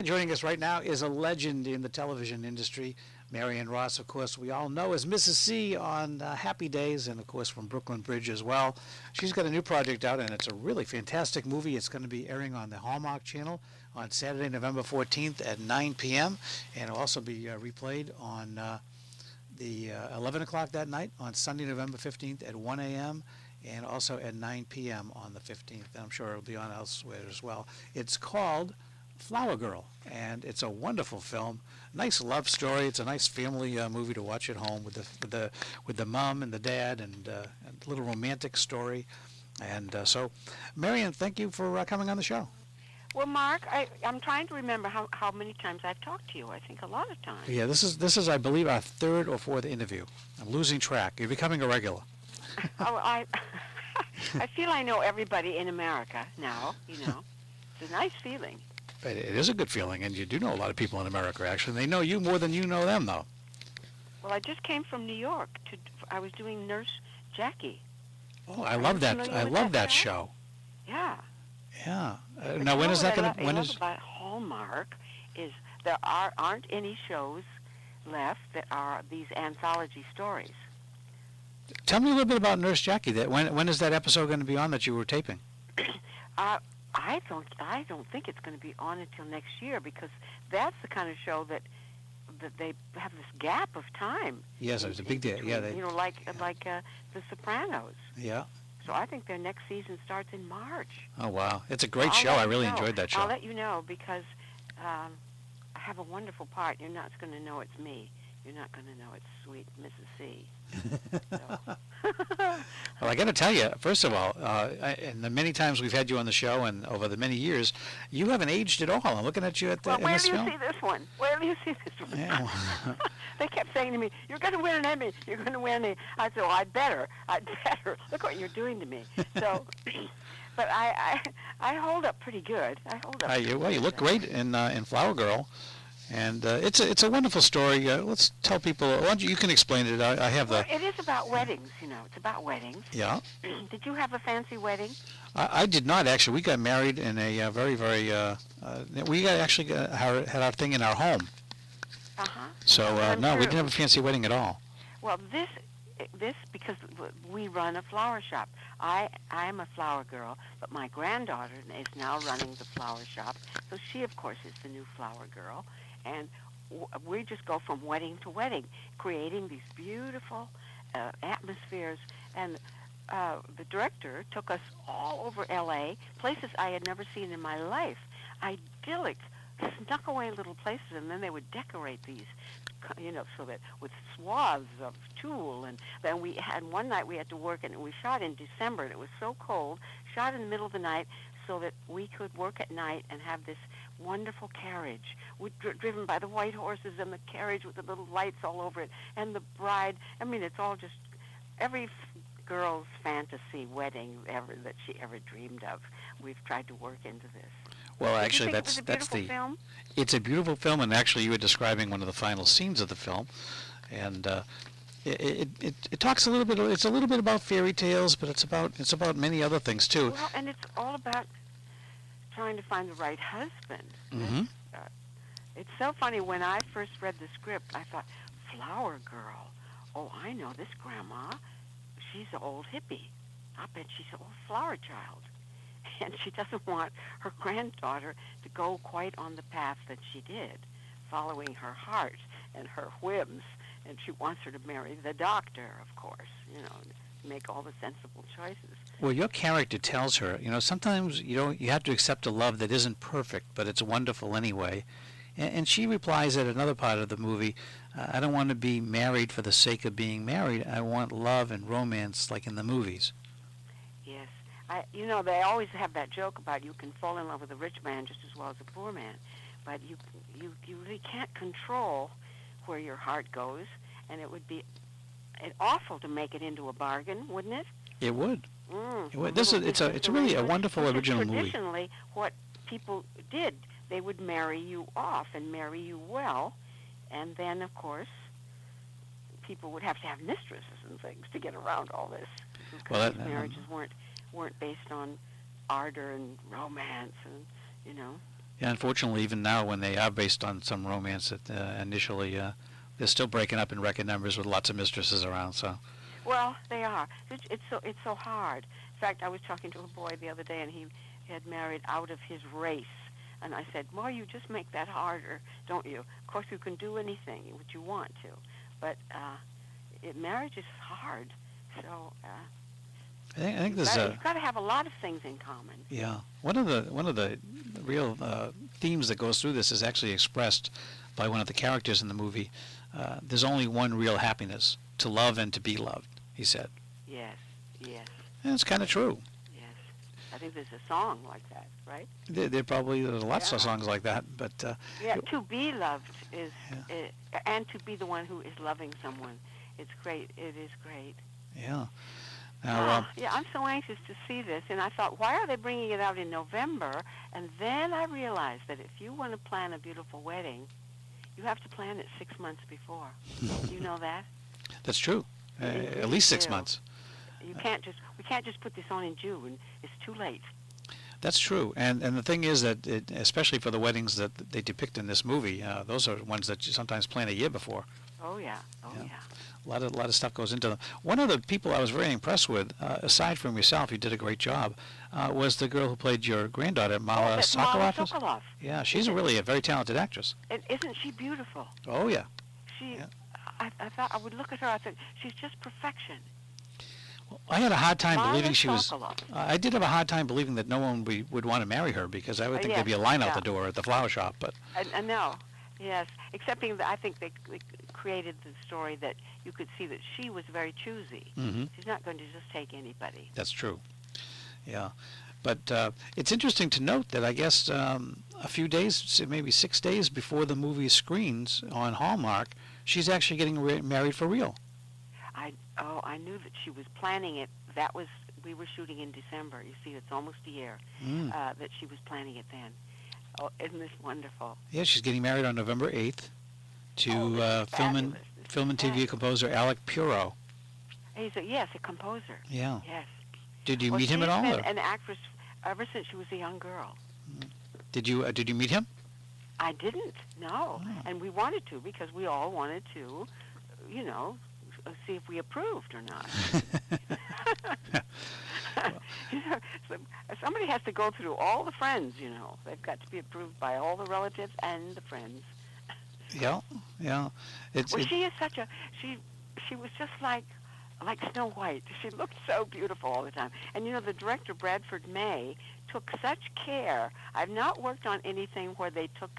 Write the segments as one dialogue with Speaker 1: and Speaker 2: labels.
Speaker 1: Joining us right now is a legend in the television industry, Marion Ross, of course, we all know as Mrs. C on Happy Days, and of course from Brooklyn Bridge as well. She's got a new project out, and it's a really fantastic movie. It's going to be airing on the Hallmark Channel on Saturday, November 14th at 9 p.m., and it'll also be replayed on the 11 o'clock that night on Sunday, November 15th at 1 a.m., and also at 9 p.m. on the 15th. And I'm sure it'll be on elsewhere as well. It's called Flower Girl, and it's a wonderful film. Nice love story. It's a nice family movie to watch at home with the mom and the dad, and a little romantic story. And so, Marion, thank you for coming on the show.
Speaker 2: Well, Mark, I'm trying to remember how many times I've talked to you. I think a lot of times.
Speaker 1: Yeah, this is I believe our third or fourth interview. I'm losing track. You're becoming a regular.
Speaker 2: Oh, I I feel I know everybody in America now. You know, it's a nice feeling.
Speaker 1: It is a good feeling, and you do know a lot of people in America, actually. They know you more than you know them, though.
Speaker 2: Well, I just came from New York. I was doing Nurse Jackie.
Speaker 1: Oh, I love that. I love that show.
Speaker 2: Yeah.
Speaker 1: Yeah. Now, when is that going to?
Speaker 2: What I love about Hallmark is there aren't any shows left that are these anthology stories.
Speaker 1: Tell me a little bit about Nurse Jackie. When is that episode going to be on that you were taping?
Speaker 2: I don't think it's going to be on until next year, because that's the kind of show that they have this gap of time.
Speaker 1: Yes, it's a big deal. Yeah,
Speaker 2: like The Sopranos.
Speaker 1: Yeah.
Speaker 2: So I think their next season starts in March.
Speaker 1: Oh wow, it's a great show. I really enjoyed that show.
Speaker 2: I'll let you know, because I have a wonderful part. You're not going to know it's me. You're not going to know it's sweet Mrs. C.
Speaker 1: Well, I got to tell you, first of all, and the many times we've had you on the show, and over the many years, you haven't aged at all. I'm looking at you in this film.
Speaker 2: Where do you see this one? Where do you see this one?
Speaker 1: Yeah.
Speaker 2: They kept saying to me, "You're going to win an Emmy. You're going to win an Emmy." I said, "Well, I'd better. Look what you're doing to me." So, but I hold up pretty good. I hold up.
Speaker 1: Well, you look great in Flower Girl. And it's a wonderful story. Let's tell people. Why don't you can explain it. I have the.
Speaker 2: Well, it is about weddings, you know. It's about weddings.
Speaker 1: Yeah.
Speaker 2: Did you have a fancy wedding?
Speaker 1: I did not, actually. We got married in a very, very. We had our thing in our home. So no, we didn't have a fancy wedding at all.
Speaker 2: Well, this because we run a flower shop. I'm a flower girl, but my granddaughter is now running the flower shop. So she, of course, is the new flower girl. And we just go from wedding to wedding, creating these beautiful atmospheres. And the director took us all over L.A., places I had never seen in my life, idyllic, snuck away little places, and then they would decorate these, you know, so that with swaths of tulle. And then one night we had to work, and we shot in December, and it was so cold, shot in the middle of the night, so that we could work at night and have this wonderful carriage driven by the white horses, and the carriage with the little lights all over it, and the bride. I mean, it's all just every girl's fantasy wedding that she ever dreamed of. We've tried to work into this.
Speaker 1: Well,
Speaker 2: Did
Speaker 1: actually,
Speaker 2: you think
Speaker 1: that's
Speaker 2: it was a beautiful film?
Speaker 1: It's a beautiful film, and actually, you were describing one of the final scenes of the film, and it talks a little bit. It's a little bit about fairy tales, but it's about many other things too.
Speaker 2: Well, and it's all about trying to find the right husband.
Speaker 1: Mm-hmm.
Speaker 2: It's so funny. When I first read the script, I thought, Flower Girl. Oh, I know this grandma. She's an old hippie. I bet she's an old flower child. And she doesn't want her granddaughter to go quite on the path that she did, following her heart and her whims. And she wants her to marry the doctor, of course, you know, make all the sensible choices.
Speaker 1: Well, your character tells her, you know, sometimes you have to accept a love that isn't perfect, but it's wonderful anyway. And she replies at another part of the movie, I don't want to be married for the sake of being married. I want love and romance like in the movies.
Speaker 2: Yes. You know, they always have that joke about you can fall in love with a rich man just as well as a poor man. But you really can't control where your heart goes, and it would be awful to make it into a bargain, wouldn't it?
Speaker 1: It would. It would. It's really a wonderful original movie.
Speaker 2: Traditionally, what people did, they would marry you off and marry you well, and then, of course, people would have to have mistresses and things to get around all this. Because marriages weren't based on ardor and romance, and you know.
Speaker 1: Yeah, unfortunately, even now when they are based on some romance that initially, they're still breaking up in record numbers with lots of mistresses around. So,
Speaker 2: Well, they are. It's so hard. In fact, I was talking to a boy the other day, and he had married out of his race. And I said, "Well, you just make that harder, don't you? Of course, you can do anything what you want to, but marriage is hard. So
Speaker 1: I think there's
Speaker 2: you've got to have a lot of things in common."
Speaker 1: yeah, one of the real themes that goes through this is actually expressed by one of the characters in the movie. There's only one real happiness: to love and to be loved, he said.
Speaker 2: Yes, yes,
Speaker 1: And it's kind of true.
Speaker 2: yes. I think there's a song like that, right?
Speaker 1: There's lots of
Speaker 2: Yeah.
Speaker 1: songs like that, but
Speaker 2: Yeah, to be loved is,
Speaker 1: Yeah.
Speaker 2: and to be the one who is loving someone. It's great. It is great.
Speaker 1: yeah. Now,
Speaker 2: Yeah, I'm so anxious to see this, and I thought, why are they bringing it out in November? And then I realized that if you want to plan a beautiful wedding, you have to plan it 6 months before. You know that?
Speaker 1: that's true.
Speaker 2: You
Speaker 1: At least 6
Speaker 2: do.
Speaker 1: months.
Speaker 2: We can't just put this on in June. It's too late.
Speaker 1: That's true, and the thing is that, especially for the weddings that they depict in this movie, those are ones that you sometimes plan a year before.
Speaker 2: Oh yeah. Oh
Speaker 1: Yeah.
Speaker 2: yeah.
Speaker 1: A lot of stuff goes into them. One of the people I was very impressed with, aside from yourself, you did a great job, was the girl who played your granddaughter, Mala
Speaker 2: That's Mala
Speaker 1: Sokolov.
Speaker 2: Sokolov.
Speaker 1: Yeah, she's really a very talented actress.
Speaker 2: And isn't she beautiful?
Speaker 1: Oh yeah.
Speaker 2: She.
Speaker 1: Yeah.
Speaker 2: I thought I would look at her. I thought she's just perfection.
Speaker 1: I had a hard time
Speaker 2: Mala
Speaker 1: believing she was.
Speaker 2: Sokolov.
Speaker 1: I did have a hard time believing that no one would want to marry her, because I would think
Speaker 2: yes,
Speaker 1: there'd be a line out
Speaker 2: yeah.
Speaker 1: the door at the flower shop. But
Speaker 2: I know. Yes, excepting that I think they created the story that you could see that she was very choosy.
Speaker 1: hmm
Speaker 2: She's not going to just take anybody.
Speaker 1: that's true. Yeah, but it's interesting to note that I guess a few days, maybe 6 days before the movie screens on Hallmark, she's actually getting married for real.
Speaker 2: I knew that she was planning it. We were shooting in December. You see, it's almost a year
Speaker 1: Mm.
Speaker 2: that she was planning it then. Oh, isn't this wonderful?
Speaker 1: Yeah, she's getting married on November 8th to
Speaker 2: This is
Speaker 1: film and
Speaker 2: fabulous. This is
Speaker 1: TV
Speaker 2: fabulous.
Speaker 1: composer Alec Puro.
Speaker 2: He's a composer.
Speaker 1: Yeah.
Speaker 2: Yes.
Speaker 1: Did you
Speaker 2: Well,
Speaker 1: meet him at
Speaker 2: she's
Speaker 1: all?
Speaker 2: been
Speaker 1: Or?
Speaker 2: an actress ever since she was a young girl.
Speaker 1: Did you meet him?
Speaker 2: I didn't, no.
Speaker 1: Oh.
Speaker 2: And we wanted to because we all wanted to, see if we approved or not. So somebody has to go through all the friends, They've got to be approved by all the relatives and the friends.
Speaker 1: Yeah, yeah.
Speaker 2: She is she was just like Snow White. She looked so beautiful all the time. And the director, Bradford May, took such care. I've not worked on anything where they took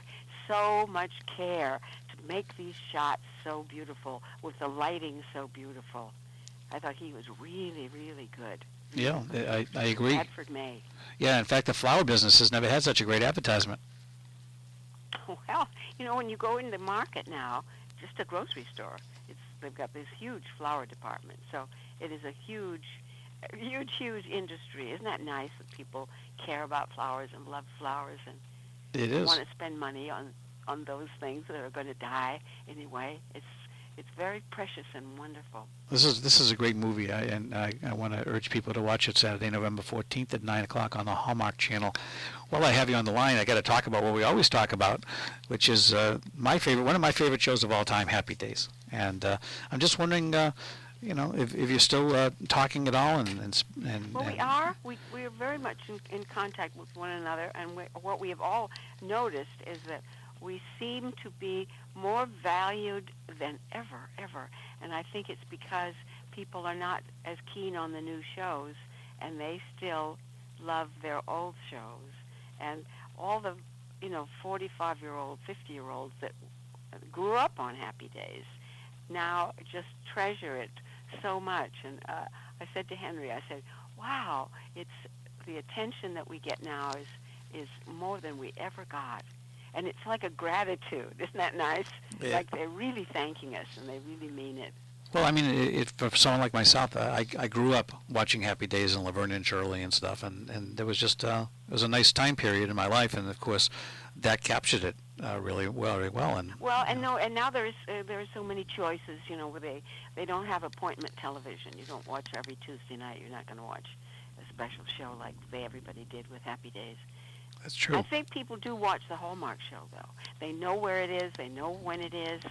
Speaker 2: so much care to make these shots so beautiful, with the lighting so beautiful. I thought he was really, really good.
Speaker 1: Yeah, I agree.
Speaker 2: Bradford May.
Speaker 1: Yeah, in fact, the flower business has never had such a great advertisement.
Speaker 2: Well, when you go in the market now, just a grocery store, they've got this huge flower department. So it is a huge, huge, huge industry. Isn't that nice that people care about flowers and love flowers and
Speaker 1: It is.
Speaker 2: want to spend money on those things that are going to die anyway? It's very precious and wonderful.
Speaker 1: This is a great movie, I want to urge people to watch it Saturday, November 14th at 9 o'clock on the Hallmark Channel. While I have you on the line, I got to talk about what we always talk about, which is one of my favorite shows of all time, Happy Days. And I'm just wondering, if you're still talking at all, and
Speaker 2: Well, we are. We are very much in contact with one another, and what we have all noticed is that we seem to be more valued than ever. And I think it's because people are not as keen on the new shows, and they still love their old shows. And all the, 45-year-old, 50-year-olds that grew up on Happy Days now just treasure it so much. And I said to Henry, I said, wow, it's the attention that we get now is more than we ever got. And it's like a gratitude. Isn't that nice?
Speaker 1: Yeah.
Speaker 2: Like they're really thanking us, and they really mean it.
Speaker 1: Well, I mean, for someone like myself, I grew up watching Happy Days and Laverne and Shirley and stuff, and there was just it was a nice time period in my life, and of course, that captured it really well. And
Speaker 2: now there's so many choices, where they don't have appointment television. You don't watch every Tuesday night. You're not going to watch a special show like everybody did with Happy Days.
Speaker 1: That's true.
Speaker 2: I think people do watch the Hallmark show, though. They know where it is, they know when it is,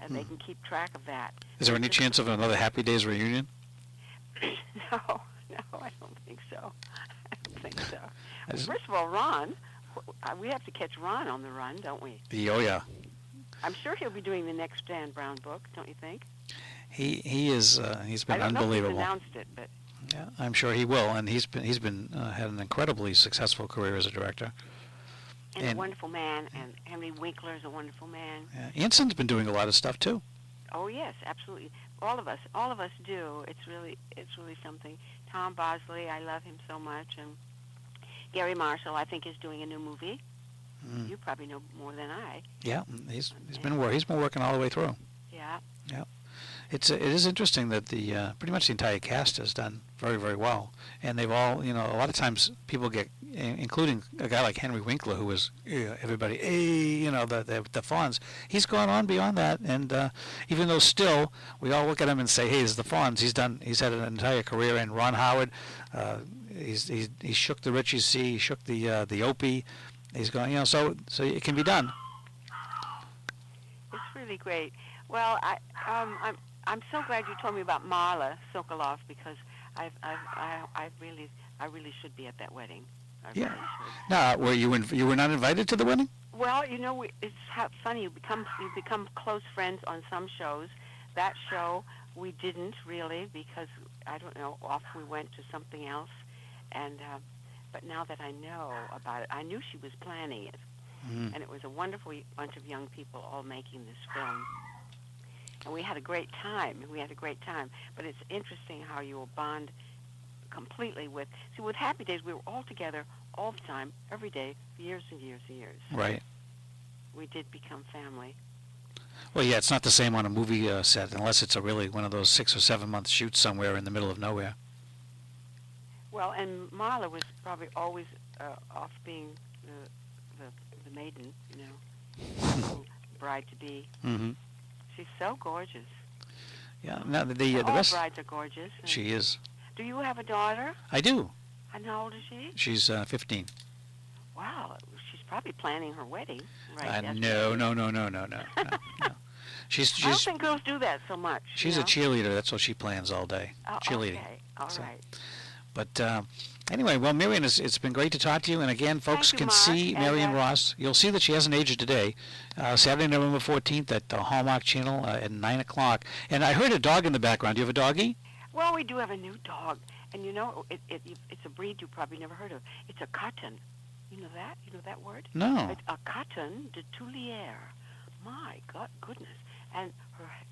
Speaker 2: and they can keep track of that.
Speaker 1: Is there any chance of another Happy Days reunion?
Speaker 2: No, I don't think so. I don't think so.
Speaker 1: I just-
Speaker 2: First of all, Ron, we have to catch Ron on the run, don't we?
Speaker 1: Oh yeah,
Speaker 2: I'm sure he'll be doing the next Dan Brown book, don't you think?
Speaker 1: he's been
Speaker 2: I don't know if
Speaker 1: unbelievable.
Speaker 2: he's announced it, but
Speaker 1: Yeah, I'm sure he will, and he's been had an incredibly successful career as a director.
Speaker 2: and a
Speaker 1: And-
Speaker 2: wonderful man, and Henry Winkler is a wonderful man.
Speaker 1: Anson's been doing a lot of stuff too.
Speaker 2: Oh yes, absolutely. All of us do. It's really something. Tom Bosley, I love him so much, and Gary Marshall, I think, is doing a new movie.
Speaker 1: Mm.
Speaker 2: You probably know more than I.
Speaker 1: Yeah, he's been working all the way through.
Speaker 2: Yeah.
Speaker 1: It is interesting that the pretty much the entire cast has done very, very well, and they've all, a lot of times people get, including a guy like Henry Winkler, who was everybody, the Fonz. He's gone on beyond that, and even though still we all look at him and say, hey, this is the Fonz. He's had an entire career. And Ron Howard, he shook the Richie C, he shook the Opie. He's going, so it can be done.
Speaker 2: It's really great. Well, I'm so glad you told me about Marla Sokoloff, because I really should be at that wedding. I
Speaker 1: Yeah.
Speaker 2: really should.
Speaker 1: Now, you were not invited to the wedding?
Speaker 2: Well, it's funny. You become close friends on some shows. That show we didn't really, because I don't know. Off we went to something else, and but now that I know about it, I knew she was planning it, and it was a wonderful bunch of young people all making this film. And we had a great time. But it's interesting how you will bond completely with... See, with Happy Days, we were all together all the time, every day, for years and years and years.
Speaker 1: Right.
Speaker 2: We did become family.
Speaker 1: Well, yeah, it's not the same on a movie set unless it's a really one of those 6 or 7 month shoots somewhere in the middle of nowhere.
Speaker 2: Well, and Marla was probably always off being the maiden, bride-to-be.
Speaker 1: Mm-hmm.
Speaker 2: She's so gorgeous.
Speaker 1: Yeah. Now the
Speaker 2: All
Speaker 1: rest.
Speaker 2: brides are gorgeous.
Speaker 1: She is.
Speaker 2: Do you have a daughter?
Speaker 1: I do.
Speaker 2: And how old is she?
Speaker 1: She's 15.
Speaker 2: Wow, she's probably planning her wedding, right?
Speaker 1: No. She's
Speaker 2: I don't think girls do that so much.
Speaker 1: she's
Speaker 2: you
Speaker 1: a cheerleader. That's what she plans all day.
Speaker 2: know?
Speaker 1: Cheerleading.
Speaker 2: Okay, all
Speaker 1: So-
Speaker 2: right.
Speaker 1: But anyway, well, Marion, it's been great to talk to you. And again, folks
Speaker 2: you,
Speaker 1: can
Speaker 2: Mark,
Speaker 1: see
Speaker 2: and,
Speaker 1: Marion Ross. You'll see that she hasn't aged a day. Saturday, November 14th at the Hallmark Channel at 9 o'clock. And I heard a dog in the background. Do you have a doggie?
Speaker 2: Well, we do have a new dog, and it's a breed you probably never heard of. It's a cotton. You know that? You know that word?
Speaker 1: No.
Speaker 2: It's a cotton de Tuliere. My God, goodness. And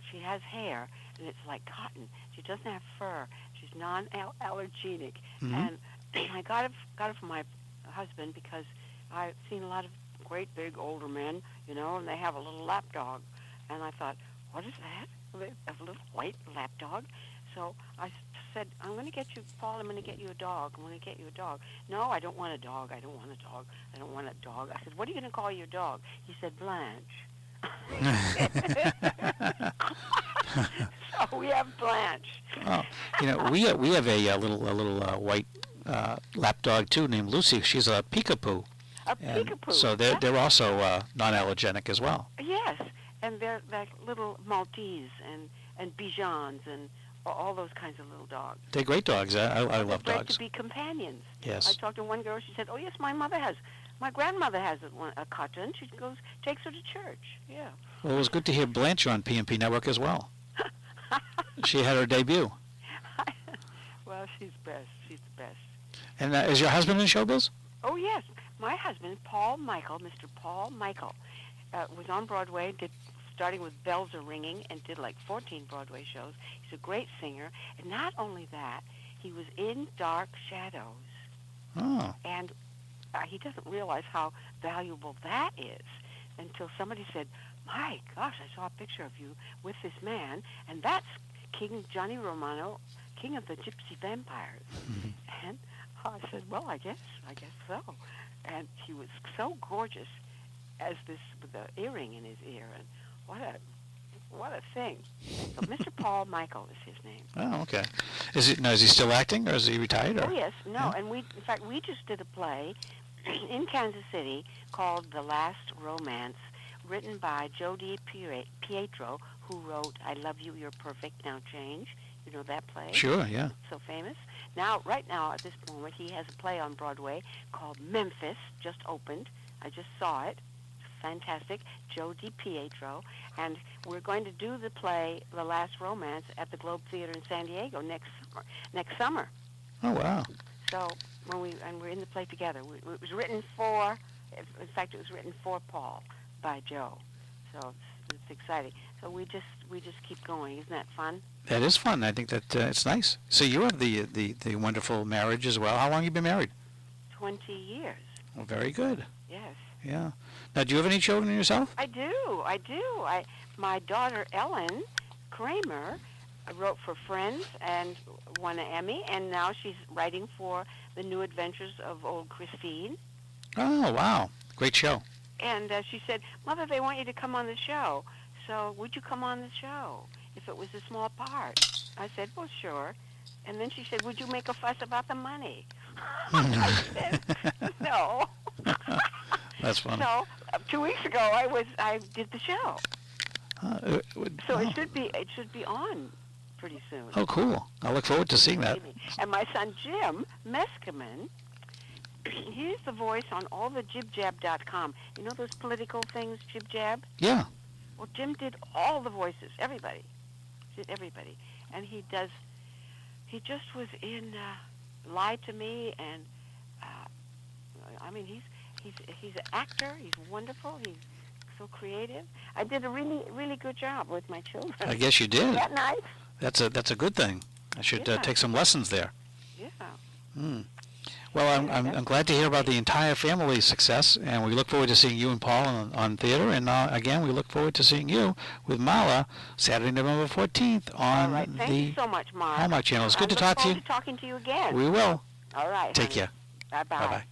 Speaker 2: she has hair, and it's like cotton. She doesn't have fur. She's non-allergenic.
Speaker 1: Mhm.
Speaker 2: And I got it from my husband because I've seen a lot of great big older men, and they have a little lap dog. And I thought, what is that? A little white lap dog? So I said, I'm going to get you, Paul, I'm going to get you a dog. No, I don't want a dog. I don't want a dog. I said, what are you going to call your dog? He said, Blanche. So we have Blanche.
Speaker 1: Oh, we have a little white lap dog too named Lucy. She's a peekapoo.
Speaker 2: A
Speaker 1: And
Speaker 2: peekapoo.
Speaker 1: so they're also non-allergenic as well.
Speaker 2: Yes, and they're like little Maltese and Bijans and all those kinds of little dogs.
Speaker 1: They're great dogs. I love
Speaker 2: They're great
Speaker 1: dogs.
Speaker 2: to be companions.
Speaker 1: Yes.
Speaker 2: I talked to one girl. She said, "Oh yes, my grandmother has a cotton. She takes her to church." Yeah.
Speaker 1: Well, it was good to hear Blanche on PMP Network as well. She had her debut.
Speaker 2: Well, she's best. She's the best.
Speaker 1: And is your husband in showbiz?
Speaker 2: Oh yes, my husband, Paul Michael, Mr. Paul Michael, was on Broadway. Starting with Bells Are Ringing, and did like 14 Broadway shows. He's a great singer, and not only that, he was in Dark Shadows,
Speaker 1: Oh.
Speaker 2: and he doesn't realize how valuable that is until somebody said, "My gosh, I saw a picture of you with this man, and that's King Johnny Romano, King of the Gypsy Vampires." And I said, "Well, I guess so." And he was so gorgeous as this with the earring in his ear, and what a thing. So Mr. Paul Michael is his name.
Speaker 1: Oh, okay. Is he still acting, or is he retired? Or?
Speaker 2: Oh yes, no,
Speaker 1: Yeah.
Speaker 2: and in fact we just did a play in Kansas City called The Last Romance, written by Joe Pietro, who wrote I Love You, You're Perfect, Now Change. You know that play?
Speaker 1: Sure, yeah.
Speaker 2: It's so famous. Now, right now, at this moment, he has a play on Broadway called Memphis, just opened. I just saw it. It's fantastic. Joe Pietro. And we're going to do the play, The Last Romance, at the Globe Theater in San Diego next summer.
Speaker 1: Oh, wow.
Speaker 2: So we're in the play together. It was written for, in fact, it was written for Paul by Joe. So it's exciting. So we just keep going. Isn't that fun?
Speaker 1: That is fun. I think that it's nice. So you have the wonderful marriage as well. How long have you been married?
Speaker 2: 20 years.
Speaker 1: Well, very good.
Speaker 2: Yes.
Speaker 1: Yeah. Now, do you have any children yourself?
Speaker 2: I do. My daughter Ellen Kramer wrote for Friends and won an Emmy, and now she's writing for The New Adventures of Old Christine.
Speaker 1: Oh, wow. Great show.
Speaker 2: And she said, Mother, they want you to come on the show. So would you come on the show if it was a small part? I said, well, sure. And then she said, would you make a fuss about the money? I said, no.
Speaker 1: That's funny.
Speaker 2: So 2 weeks ago, I did the show. So it should be on pretty soon.
Speaker 1: Oh, cool. I look forward to seeing that.
Speaker 2: And my son Jim Meskimen, he's the voice on all the jibyjab.com. You know those political things, jibyjab?
Speaker 1: Yeah.
Speaker 2: Well, Jim did all the voices, everybody. And he just was in Lie to Me, and I mean, he's an actor. He's wonderful. He's so creative. I did a really, really good job with my children.
Speaker 1: I guess you did.
Speaker 2: Isn't that nice?
Speaker 1: That's a good thing. I should
Speaker 2: Yeah.
Speaker 1: take some lessons there.
Speaker 2: Yeah.
Speaker 1: Hmm. Well, I'm glad to hear about the entire family's success, and we look forward to seeing you and Paul on theater. And again, we look forward to seeing you with Mala Saturday, November 14th on
Speaker 2: All right. Thank
Speaker 1: the
Speaker 2: you so much, Mark.
Speaker 1: Hallmark Channel. It's good to talk to you.
Speaker 2: I look forward to talking to you again.
Speaker 1: We will.
Speaker 2: All right.
Speaker 1: Take
Speaker 2: honey.
Speaker 1: care.
Speaker 2: Bye-bye.
Speaker 1: Bye-bye.